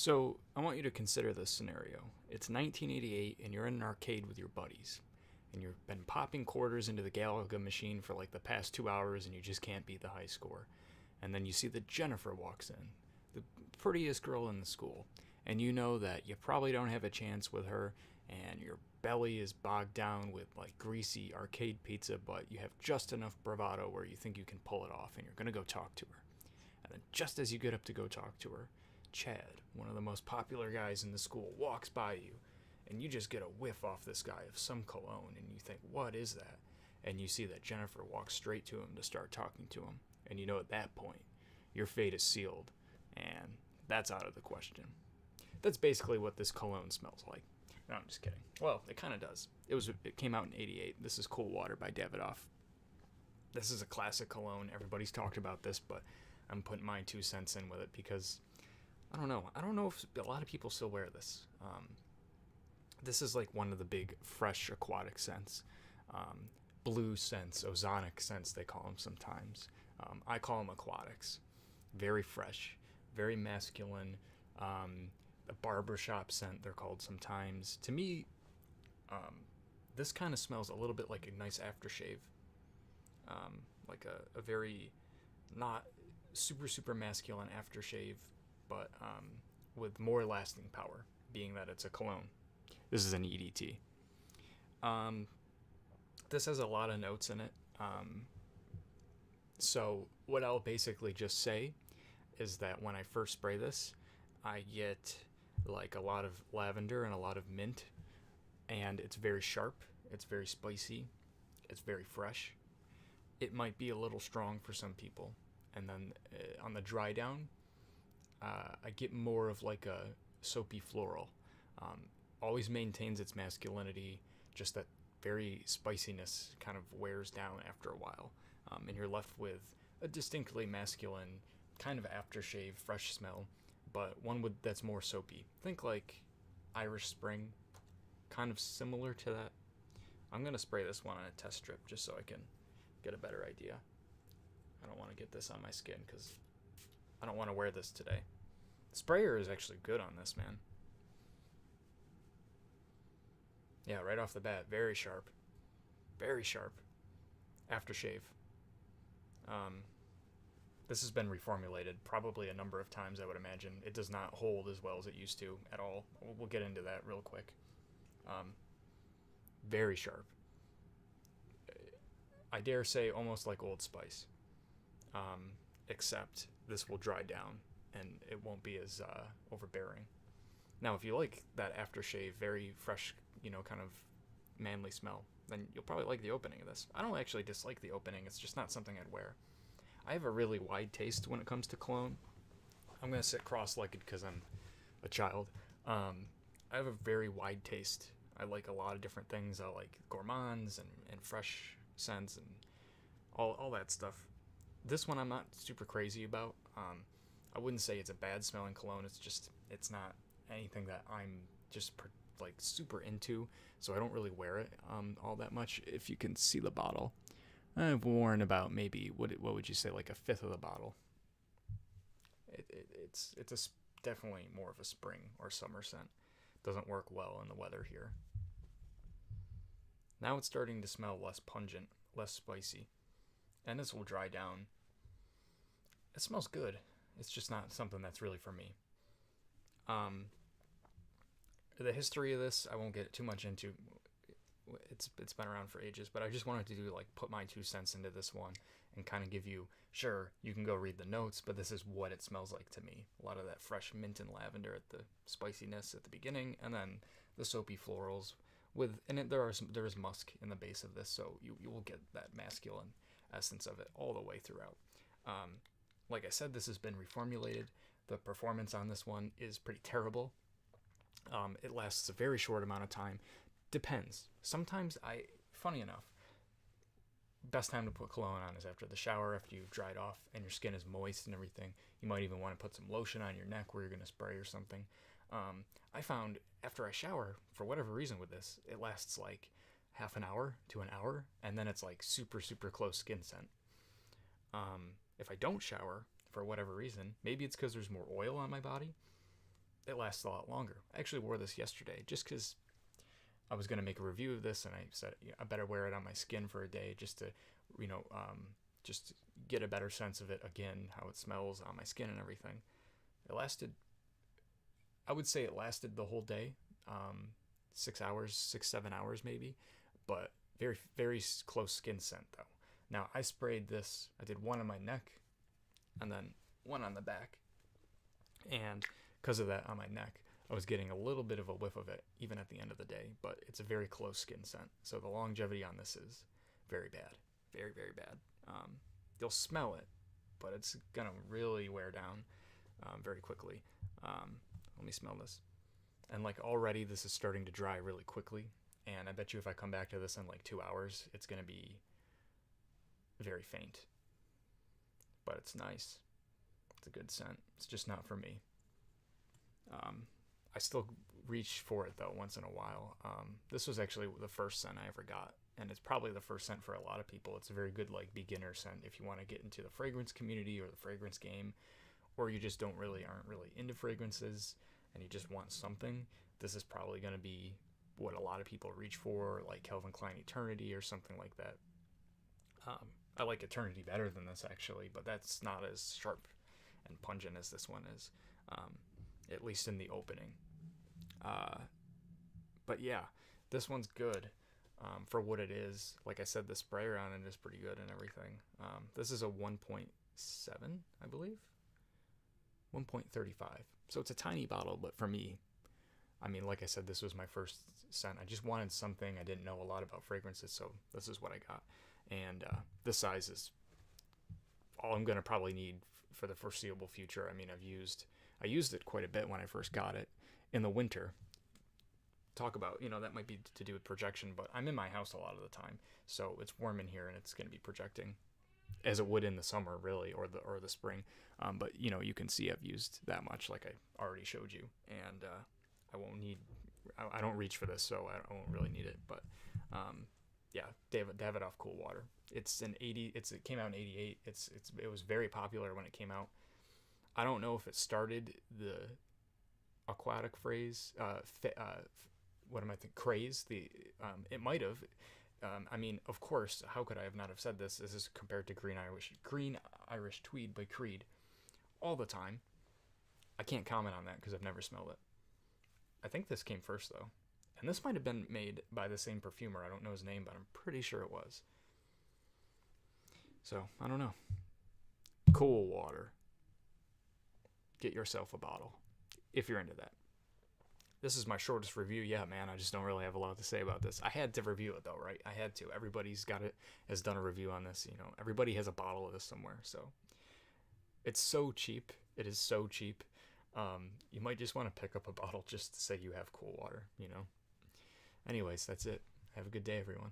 So, I want you to consider this scenario. It's 1988 and you're in an arcade with your buddies. And you've been popping quarters into the Galaga machine for like the past 2 hours and you just can't beat the high score. And then you see that Jennifer walks in, the prettiest girl in the school. And you know that you probably don't have a chance with her and your belly is bogged down with like greasy arcade pizza, but you have just enough bravado where you think you can pull it off and you're gonna go talk to her. And then just as you get up to go talk to her, Chad, one of the most popular guys in the school, walks by you, and you just get a whiff off this guy of some cologne, and you think, what is that? And you see that Jennifer walks straight to him to start talking to him, and you know at that point, your fate is sealed, and that's out of the question. That's basically what this cologne smells like. No, I'm just kidding. Well, it kind of does. It came out in '88. This is Cool Water by Davidoff. This is a classic cologne. Everybody's talked about this, but I'm putting my 2 cents in with it because I don't know. I don't know if a lot of people still wear this. This is like one of the big fresh aquatic scents. Blue scents, ozonic scents, they call them sometimes. I call them aquatics. Very fresh, very masculine. A barbershop scent, they're called sometimes. To me, this kind of smells a little bit like a nice aftershave. Like a very not super masculine aftershave, but with more lasting power, being that it's a cologne. This is an EDT. This has a lot of notes in it. So what I'll basically just say is that when I first spray this, I get like a lot of lavender and a lot of mint, and it's very sharp, it's very spicy, it's very fresh. It might be a little strong for some people. And then on the dry down, I get more of like a soapy floral. Always maintains its masculinity, just that very spiciness kind of wears down after a while. And you're left with a distinctly masculine kind of aftershave, fresh smell, but one that's more soapy. Think like Irish Spring, kind of similar to that. I'm going to spray this one on a test strip just so I can get a better idea. I don't want to get this on my skin because I don't want to wear this today. The sprayer is actually good on this, man. Yeah, right off the bat, very sharp. Very sharp. Aftershave. This has been reformulated probably a number of times, I would imagine. It does not hold as well as it used to at all. We'll get into that real quick. Very sharp. I dare say almost like Old Spice. Except this will dry down and it won't be as overbearing. Now, if you like that aftershave, very fresh, kind of manly smell, then you'll probably like the opening of this. I don't actually dislike the opening. It's just not something I'd wear. I have a really wide taste when it comes to cologne. I'm going to sit cross-legged because I'm a child. I have a very wide taste. I like a lot of different things. I like gourmands and fresh scents and all that stuff. This one I'm not super crazy about. I wouldn't say it's a bad smelling cologne. It's not anything that I'm just like super into, so I don't really wear it all that much. If you can see the bottle, I've worn about maybe what would you say, like a fifth of the bottle. It's definitely more of a spring or summer scent. Doesn't work well in the weather here. Now it's starting to smell less pungent, less spicy, and this will dry down. It smells good. It's just not something that's really for me. The history of this I won't get too much into. It's been around for ages, but I just wanted to put my 2 cents into this one and kind of give you, sure, you can go read the notes, but this is what it smells like to me. A lot of that fresh mint and lavender at the spiciness at the beginning, and then the soapy florals there is musk in the base of this, so you will get that masculine essence of it all the way throughout. Like I said, this has been reformulated. The performance on this one is pretty terrible. It lasts a very short amount of time. Depends. Sometimes funny enough, best time to put cologne on is after the shower, after you've dried off and your skin is moist and everything. You might even want to put some lotion on your neck where you're going to spray or something. I found after I shower, for whatever reason with this, it lasts like half an hour to an hour, and then it's like super close skin scent. If I don't shower for whatever reason, maybe it's because there's more oil on my body, it lasts a lot longer. I actually wore this yesterday just because I was going to make a review of this, and I said I better wear it on my skin for a day just to, just get a better sense of it again, how it smells on my skin and everything. It lasted, I would say it lasted the whole day, 6 hours, 7 hours maybe, but very, very close skin scent though. Now I sprayed this, I did one on my neck and then one on the back, and because of that on my neck, I was getting a little bit of a whiff of it even at the end of the day, but it's a very close skin scent. So the longevity on this is very bad, very, very bad. You'll smell it, but it's gonna really wear down very quickly. Let me smell this. And like already this is starting to dry really quickly, and I bet you if I come back to this in like 2 hours, it's gonna be very faint. But it's nice. It's a good scent. It's just not for me. I still reach for it though once in a while. This was actually the first scent I ever got, and it's probably the first scent for a lot of people. It's a very good like beginner scent if you want to get into the fragrance community or the fragrance game, or you just aren't really into fragrances and you just want something. This is probably going to be what a lot of people reach for, like Calvin Klein Eternity or something like that. I like Eternity better than this actually, but that's not as sharp and pungent as this one is, at least in the opening. But yeah, this one's good for what it is. Like I said, the sprayer on it is pretty good and everything. This is a 1.7, I believe. 1.35. So it's a tiny bottle, but for me, I mean, like I said, this was my first scent. I just wanted something. I didn't know a lot about fragrances, so this is what I got. And this size is all I'm going to probably need for the foreseeable future. I mean, I used it quite a bit when I first got it in the winter. Talk about, that might be to do with projection, but I'm in my house a lot of the time, so it's warm in here and it's going to be projecting as it would in the summer, really, or the spring. But you can see I've used that much, like I already showed you, and I don't reach for this, so I won't really need it. But yeah, Davidoff Cool Water. It's an 80. It came out in 88. It was very popular when it came out. I don't know if it started the aquatic craze. Craze. It might have. I mean, of course, how could I have not have said this? This is compared to Green Irish Tweed by Creed all the time. I can't comment on that because I've never smelled it. I think this came first, though. And this might have been made by the same perfumer. I don't know his name, but I'm pretty sure it was. So, I don't know. Cool Water. Get yourself a bottle if you're into that. This is my shortest review. Yeah, man, I just don't really have a lot to say about this. I had to review it, though, right? I had to. Everybody's has done a review on this. Everybody has a bottle of this somewhere. So, it's so cheap. It is so cheap. You might just want to pick up a bottle just to say you have cool water, Anyways, that's it. Have a good day, everyone.